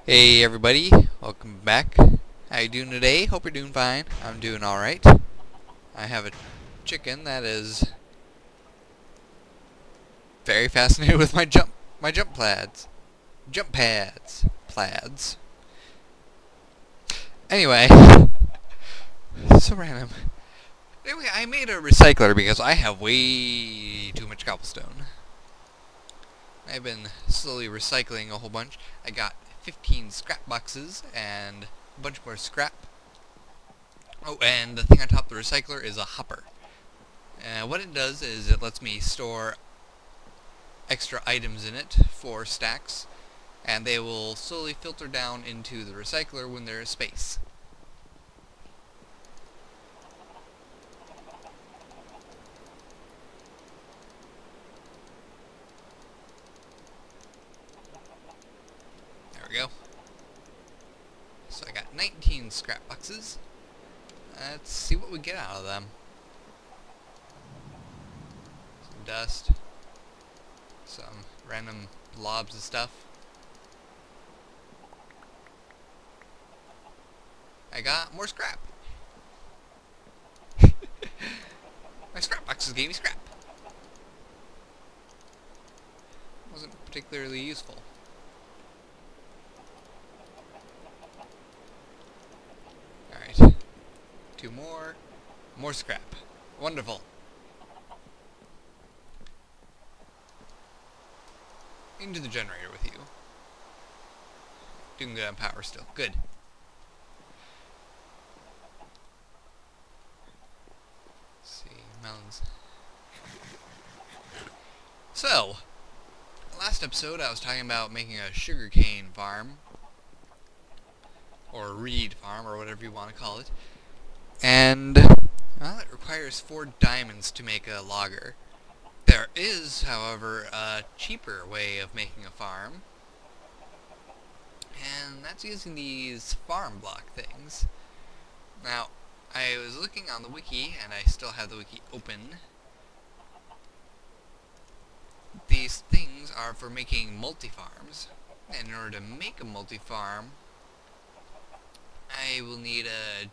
Hey everybody, welcome back. How you doing today? Hope you're doing fine. I'm doing alright. I have a chicken that is very fascinated with my jump pads. Jump pads. Plaids. Anyway, so random. Anyway, I made a recycler because I have way too much cobblestone. I've been slowly recycling a whole bunch. I got 15 scrap boxes and a bunch more scrap. Oh, and the thing on top of the recycler is a hopper. What it does is it lets me store extra items in it for stacks, and they will slowly filter down into the recycler when there is space. There we go. So I got 19 scrap boxes. Let's see what we get out of them. Some dust. Some random blobs of stuff. I got more scrap. My scrap boxes gave me scrap. Wasn't particularly useful. Alright. Two more. More scrap. Wonderful. Into the generator with you. Doing good on power still. Good. Let's see. Melons. So, last episode I was talking about making a sugarcane farm. Or a reed farm, or whatever you want to call it. And, well, it requires 4 diamonds to make a logger. There is, however, a cheaper way of making a farm. And that's using these farm block things. Now, I was looking on the wiki, and I still have the wiki open. These things are for making multi-farms. And in order to make a multi-farm, I will need a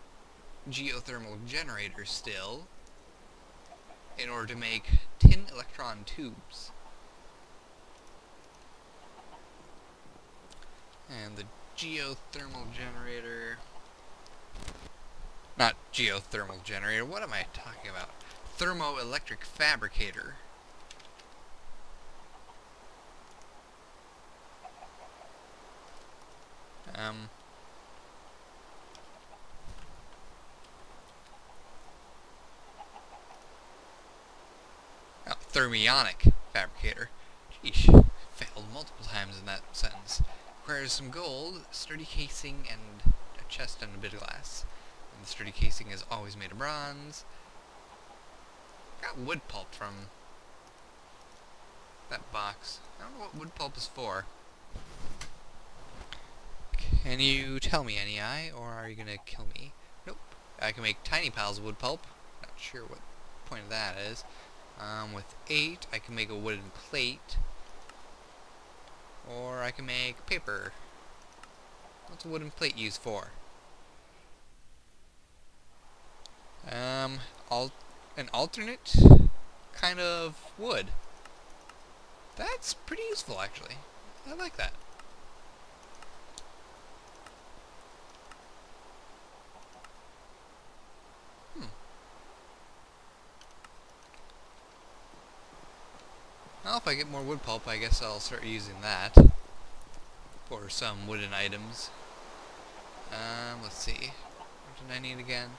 geothermal generator still in order to make 10 electron tubes. And the geothermal generator... Not geothermal generator, what am I talking about? Thermoelectric fabricator. Oh, thermionic fabricator. Sheesh, failed multiple times in that sentence. Requires some gold, sturdy casing, and a chest and a bit of glass. And the sturdy casing is always made of bronze. Got wood pulp from that box. I don't know what wood pulp is for. Can you tell me, NEI, or are you gonna kill me? Nope. I can make tiny piles of wood pulp. Not sure what the point of that is. With 8, I can make a wooden plate. Or I can make paper. What's a wooden plate used for? An alternate kind of wood. That's pretty useful, actually. I like that. Well, if I get more wood pulp, I guess I'll start using that for some wooden items. Let's see. What did I need again?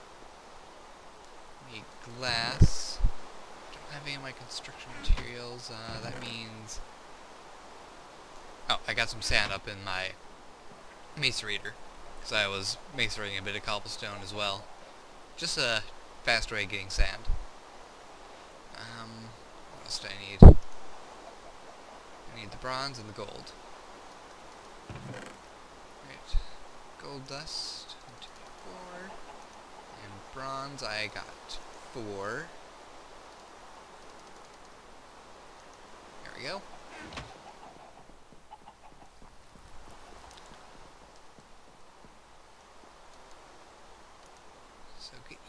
Need glass. Don't have any of my construction materials. That means... Oh, I got some sand up in my macerator, because I was macerating a bit of cobblestone as well. Just a fast way of getting sand. What else do I need? I need the bronze and the gold. Right. Gold dust. 1, 2, 4. And bronze I got 4. There we go.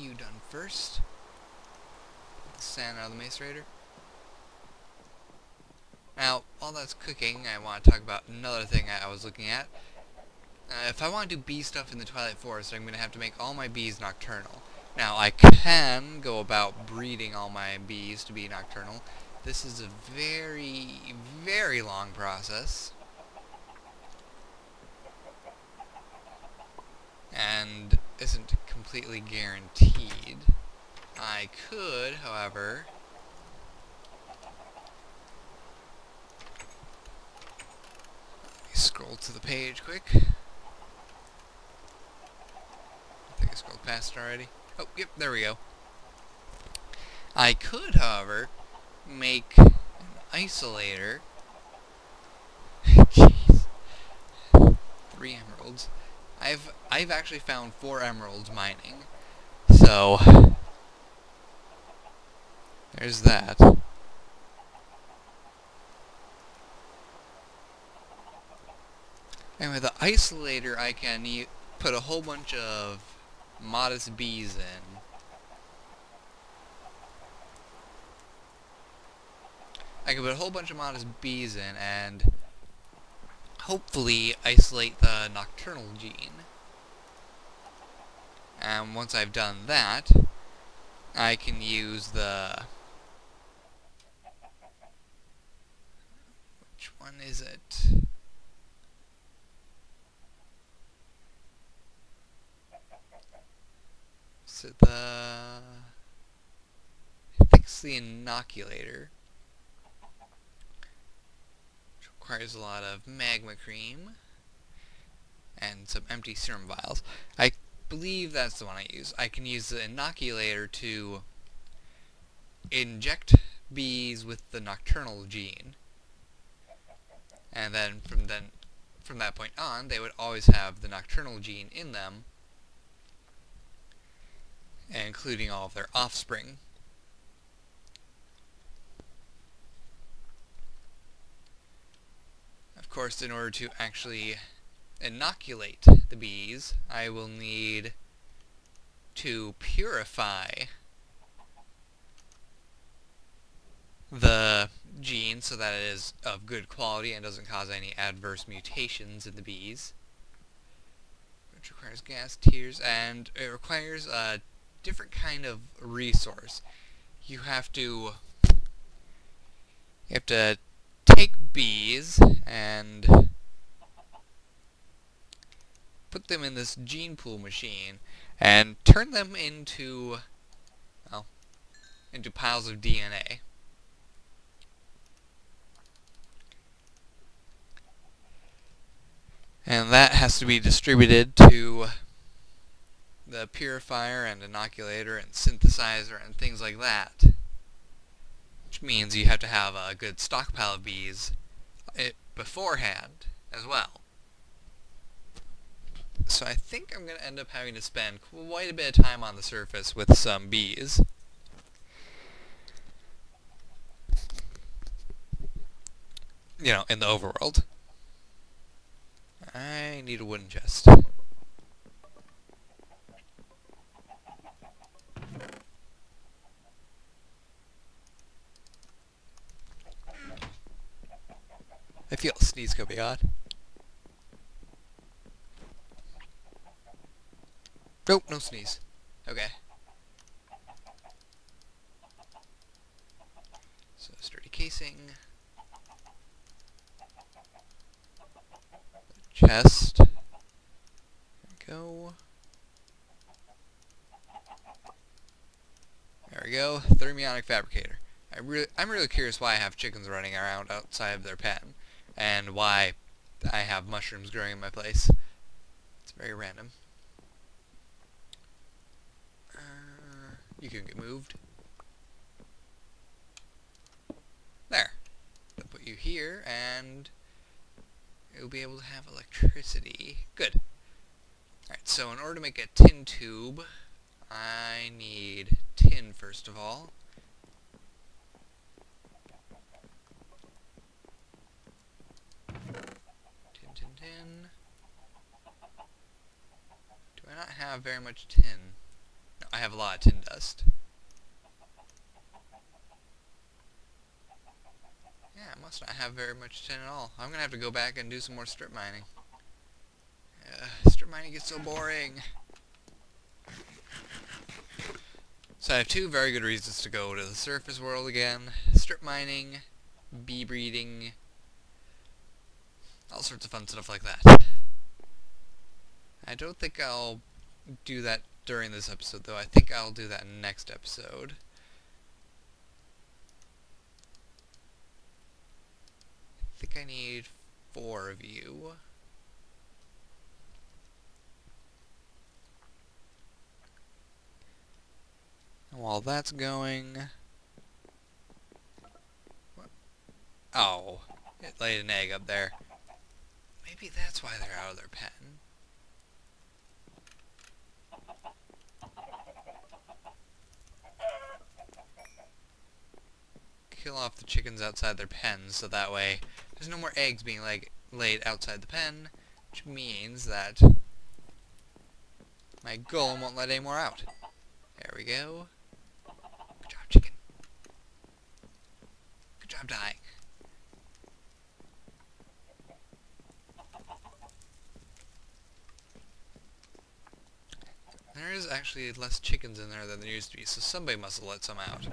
you done first. Sand out of the macerator. Now, while that's cooking, I want to talk about another thing I was looking at. If I want to do bee stuff in the Twilight Forest, I'm going to have to make all my bees nocturnal. Now, I can go about breeding all my bees to be nocturnal. This is a very, very long process. And isn't completely guaranteed. I could, however, scroll to the page quick. I think I scrolled past it already. Oh, yep, there we go. I could, however, make an isolator. Jeez. 3 emeralds. I've actually found 4 emeralds mining. So there's that. And with the isolator, I can put a whole bunch of modest bees in. I can put a whole bunch of modest bees in and hopefully isolate the nocturnal gene. And once I've done that, I can use the... Which one is it? Is it the... I think it's the inoculator. Which requires a lot of magma cream. And some empty serum vials. I believe that's the one I use. I can use the inoculator to inject bees with the nocturnal gene. And then from that point on, they would always have the nocturnal gene in them, including all of their offspring. Of course, in order to actually inoculate the bees, I will need to purify the gene so that it is of good quality and doesn't cause any adverse mutations in the bees. Which requires gas tiers, and it requires a different kind of resource. You have to take bees and put them in this gene pool machine and turn them into, well, into piles of DNA. And that has to be distributed to the purifier and inoculator and synthesizer and things like that. Which means you have to have a good stockpile of bees beforehand as well. So I think I'm going to end up having to spend quite a bit of time on the surface with some bees. You know, in the overworld. I need a wooden chest. I feel a sneeze could be odd. Nope, no sneeze. Okay. So, sturdy casing. Chest. There we go. There we go. Thermionic fabricator. I'm really curious why I have chickens running around outside of their pen, and why I have mushrooms growing in my place. It's very random. You can get moved. There. I'll put you here, and you'll be able to have electricity. Good. Alright, so in order to make a tin tube, I need tin first of all. Tin. Do I not have very much tin? No. I have a lot of tin dust. Yeah, I must not have very much tin at all. I'm gonna have to go back and do some more strip mining. Strip mining gets so boring. So I have two very good reasons to go to the surface world again. Strip mining, bee breeding, all sorts of fun stuff like that. I don't think I'll do that during this episode, though. I think I'll do that next episode. I think I need 4 of you. And while that's going... What? Oh, it laid an egg up there. Maybe that's why they're out of their pen. Kill off the chickens outside their pens, so that way there's no more eggs being laid outside the pen, which means that my golem won't let any more out. There we go. Good job, chicken. Good job dying. There is actually less chickens in there than there used to be, so somebody must have let some out.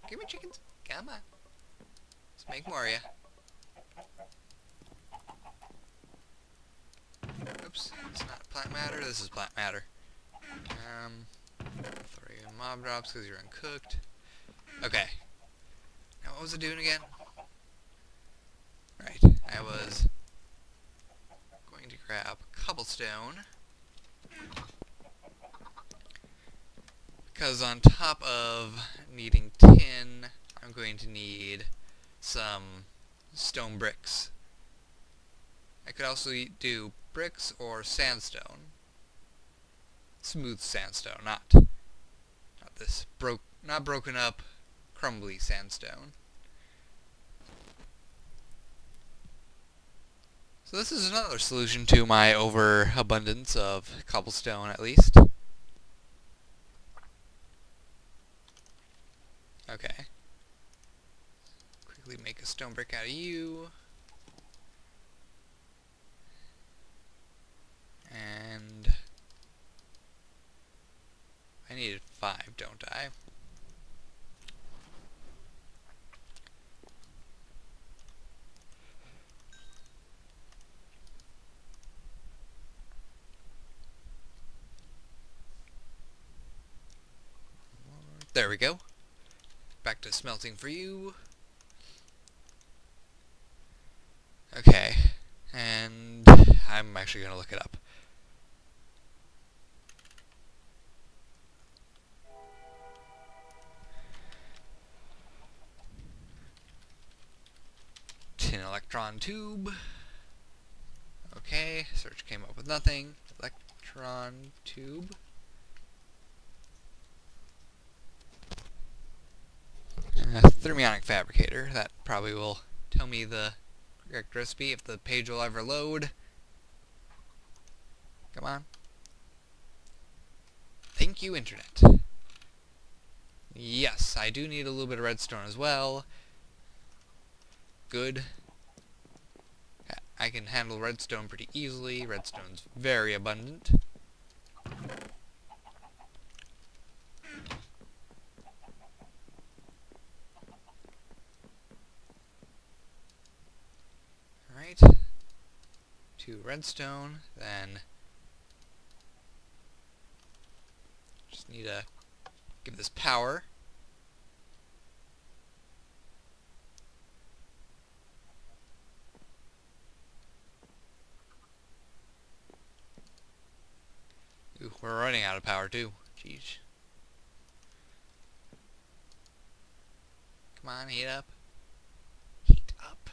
Give me chickens. Come on. Let's make more of ya. Oops, it's not plant matter, this is plant matter. 3 mob drops because you're uncooked. Okay. Now what was it doing again? Right, I was going to grab cobblestone. Because on top of needing tin, I'm going to need some stone bricks. I could also do bricks or sandstone. Smooth sandstone, not this not broken up, crumbly sandstone. So this is another solution to my overabundance of cobblestone, at least. Okay. Quickly make a stone brick out of you. And I needed 5, don't I? There we go. Back to smelting for you. Okay, and I'm actually going to look it up. Tin electron tube. Okay, search came up with nothing. Electron tube. Thermionic fabricator. That probably will tell me the correct recipe if the page will ever load. Come on. Thank you, Internet. Yes, I do need a little bit of redstone as well. Good. I can handle redstone pretty easily. Redstone's very abundant. Alright. 2 redstone, then just need to give this power. Ooh, we're running out of power too. Jeez. Come on, heat up. Heat up.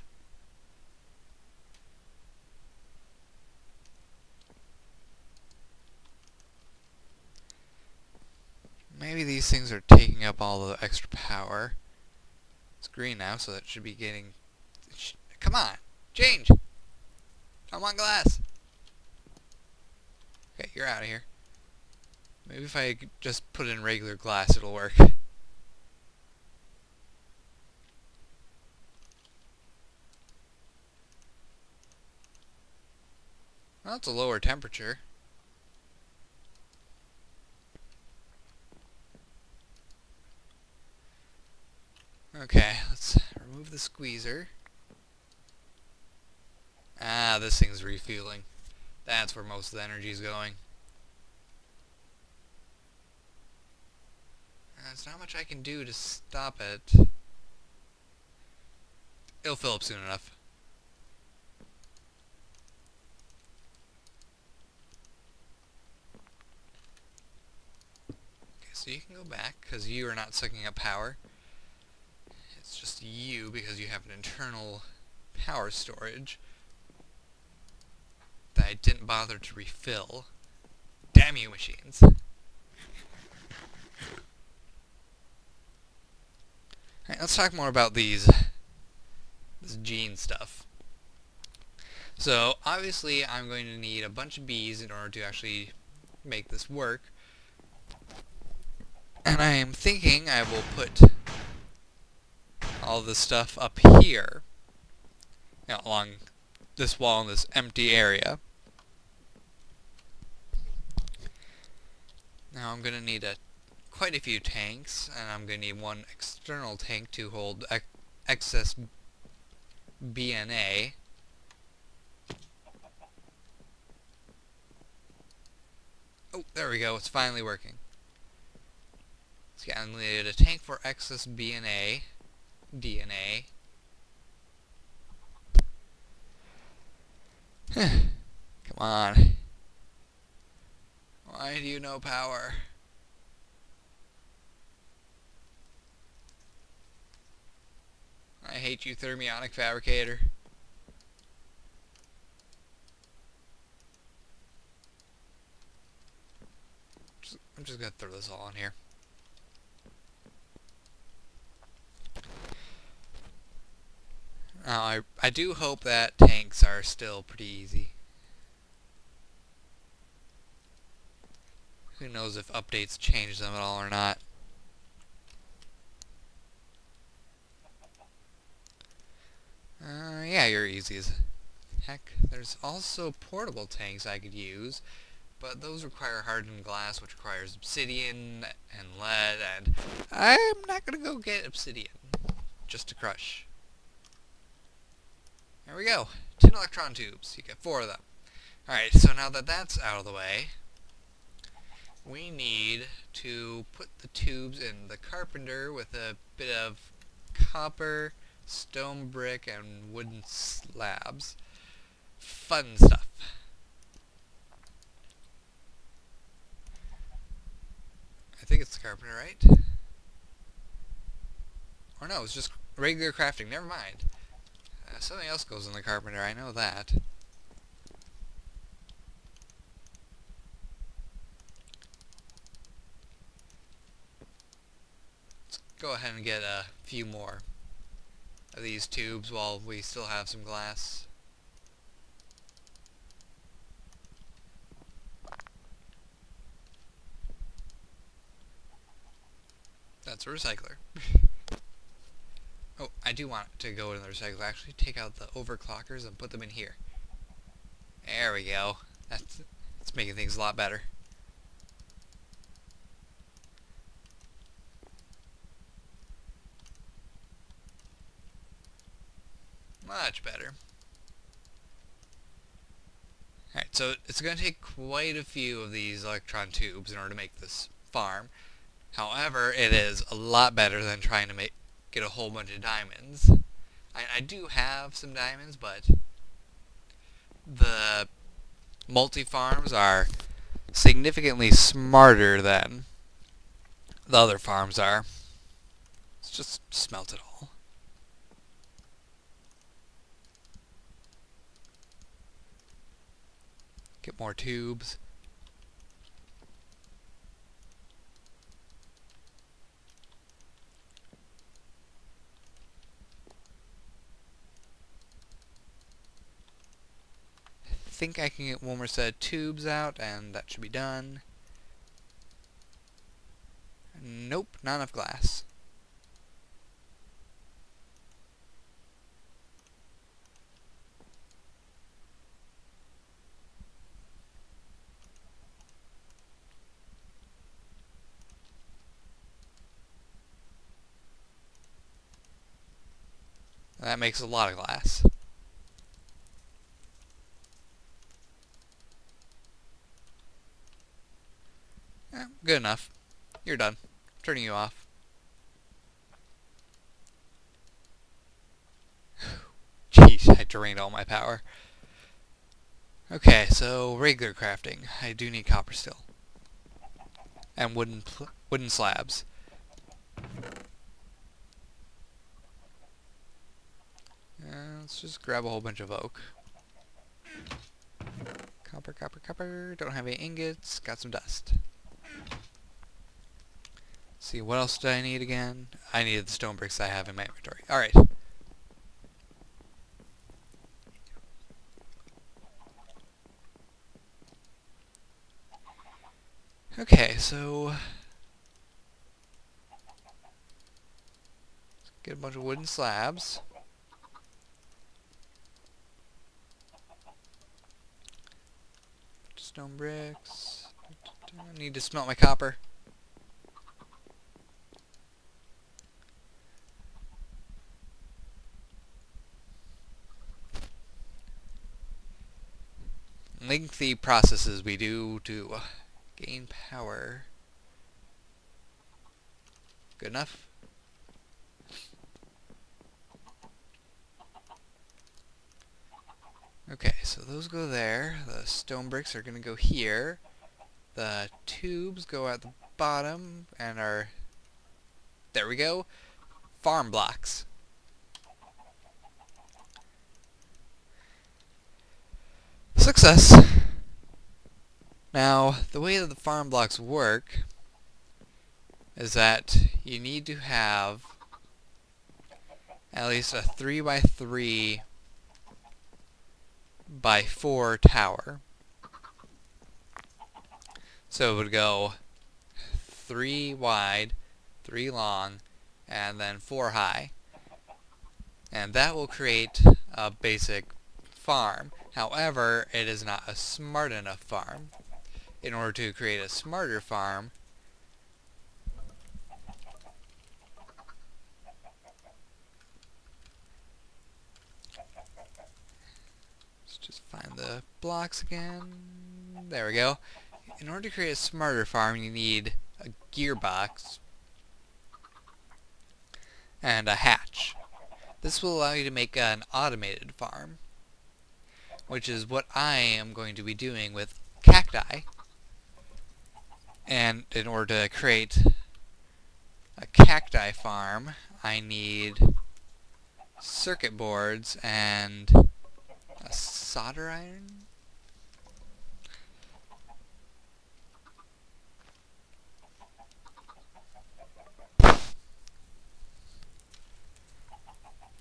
Maybe these things are taking up all the extra power. It's green now, so that should be getting... Come on! Change! I want glass! Okay, you're out of here. Maybe if I just put in regular glass, it'll work. Well, it's a lower temperature. Okay, let's remove the squeezer. Ah, this thing's refueling. That's where most of the energy is going. There's not much I can do to stop it. It'll fill up soon enough. Okay, so you can go back, because you are not sucking up power. It's just you, because you have an internal power storage that I didn't bother to refill. Damn you, machines. Alright, let's talk more about this gene stuff. So, obviously, I'm going to need a bunch of bees in order to actually make this work. And I am thinking I will put all this stuff up here, along this wall in this empty area. Now I'm going to need quite a few tanks, and I'm going to need one external tank to hold excess BNA. Oh, there we go, it's finally working. So yeah, I need a tank for excess DNA. Come on. Why do you know power? I hate you, thermionic fabricator. I'm just gonna throw this all in here. Now, I do hope that tanks are still pretty easy. Who knows if updates change them at all or not. Yeah, you're easy as heck. There's also portable tanks I could use, but those require hardened glass, which requires obsidian and lead, and I'm not gonna go get obsidian just to crush. There we go. 10 electron tubes. You get 4 of them. Alright, so now that that's out of the way, we need to put the tubes in the carpenter with a bit of copper, stone brick, and wooden slabs. Fun stuff. I think it's the carpenter, right? Or no, it's just regular crafting. Never mind. Something else goes in the carpenter, I know that. Let's go ahead and get a few more of these tubes while we still have some glass. That's a recycler. Oh, I do want to go in the recycler. Actually, take out the overclockers and put them in here. There we go. That's making things a lot better. Much better. Alright, so it's going to take quite a few of these electron tubes in order to make this farm. However, it is a lot better than trying to get a whole bunch of diamonds. I do have some diamonds, but the multi-farms are significantly smarter than the other farms are. Let's just smelt it all. Get more tubes. think I can get one more set of tubes out, and that should be done. Nope, not enough glass. That makes a lot of glass. Good enough. You're done. Turning you off. Jeez, I drained all my power. Okay, so regular crafting. I do need copper still. And wooden slabs. Let's just grab a whole bunch of oak. Copper, copper, copper. Don't have any ingots. Got some dust. See, what else did I need again? I needed the stone bricks I have in my inventory. Alright. Okay, so let's get a bunch of wooden slabs. Stone bricks. I need to smelt my copper. Lengthy processes we do to gain power. Good enough? Okay, so those go there. The stone bricks are going to go here. The tubes go at the bottom and are... There we go. Farm blocks. Success! Now, the way that the farm blocks work is that you need to have at least a 3x3 by 4 tower. So it would go 3 wide, 3 long, and then 4 high. And that will create a basic farm. However, it is not a smart enough farm. In order to create a smarter farm, let's just find the blocks again. There we go. In order to create a smarter farm, you need a gearbox and a hatch. This will allow you to make an automated farm, which is what I am going to be doing with cacti. And in order to create a cacti farm, I need circuit boards and a solder iron.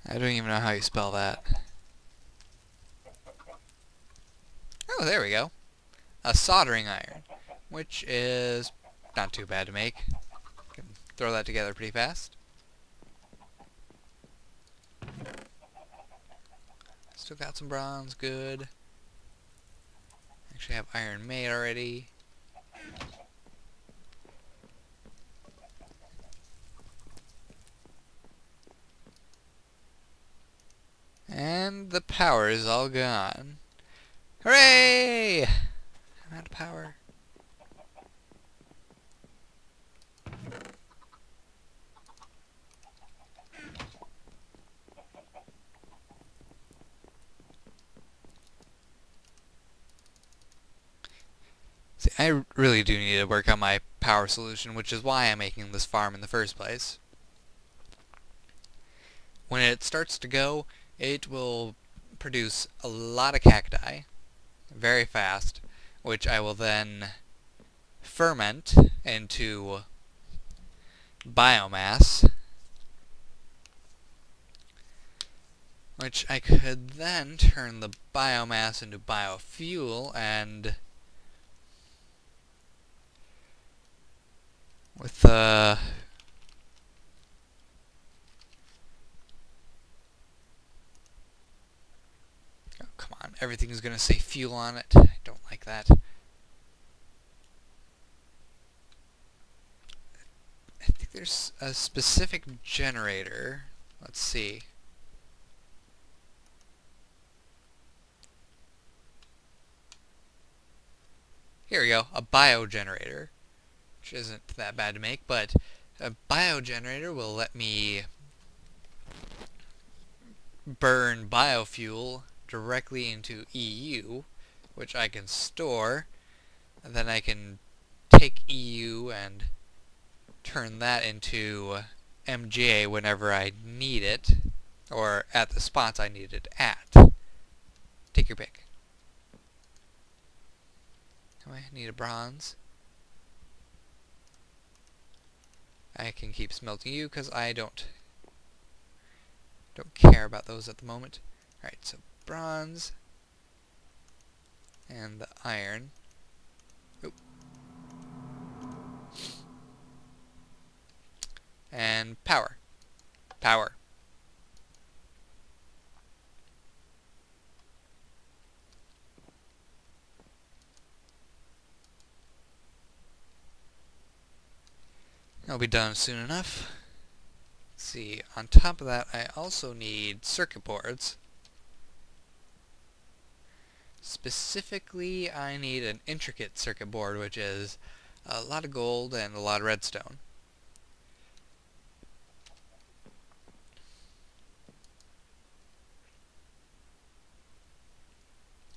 I don't even know how you spell that. Oh, there we go. A soldering iron, which is not too bad to make. Can throw that together pretty fast. Still got some bronze, good. Actually have iron made already. And the power is all gone. Hooray! I'm out of power. See, I really do need to work on my power solution, which is why I'm making this farm in the first place. When it starts to go, it will produce a lot of cacti very fast, which I will then ferment into biomass, which I could then turn the biomass into biofuel, and with the oh, come on, everything's gonna say fuel on it. I don't like that. I think there's a specific generator. Let's see. Here we go, a biogenerator, which isn't that bad to make, but a biogenerator will let me burn biofuel directly into EU, which I can store, and then I can take EU and turn that into MJ whenever I need it, or at the spots I need it at. Take your pick. I need a bronze. I can keep smelting you because I don't care about those at the moment. Alright, so bronze and the iron. Oop. And power. Power. I'll be done soon enough. Let's see, on top of that I also need circuit boards. Specifically, I need an intricate circuit board, which is a lot of gold and a lot of redstone.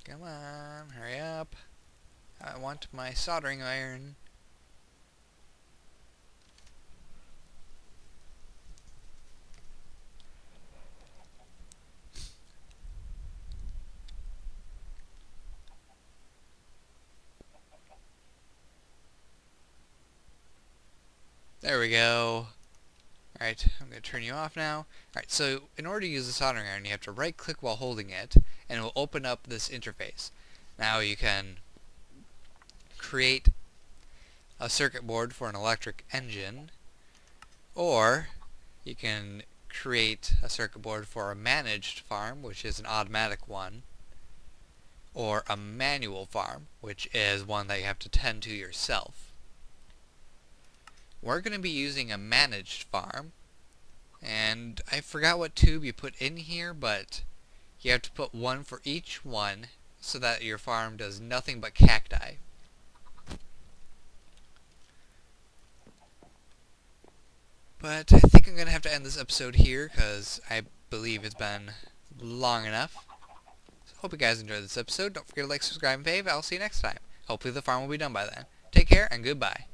Come on, hurry up. I want my soldering iron. There we go. Alright, I'm going to turn you off now. Alright, so in order to use the soldering iron, you have to right click while holding it, and it will open up this interface. Now you can create a circuit board for an electric engine, or you can create a circuit board for a managed farm, which is an automatic one, or a manual farm, which is one that you have to tend to yourself. We're going to be using a managed farm, and I forgot what tube you put in here, but you have to put one for each one so that your farm does nothing but cacti. But I think I'm going to have to end this episode here because I believe it's been long enough. So hope you guys enjoyed this episode. Don't forget to like, subscribe, and fave. I'll see you next time. Hopefully the farm will be done by then. Take care and goodbye.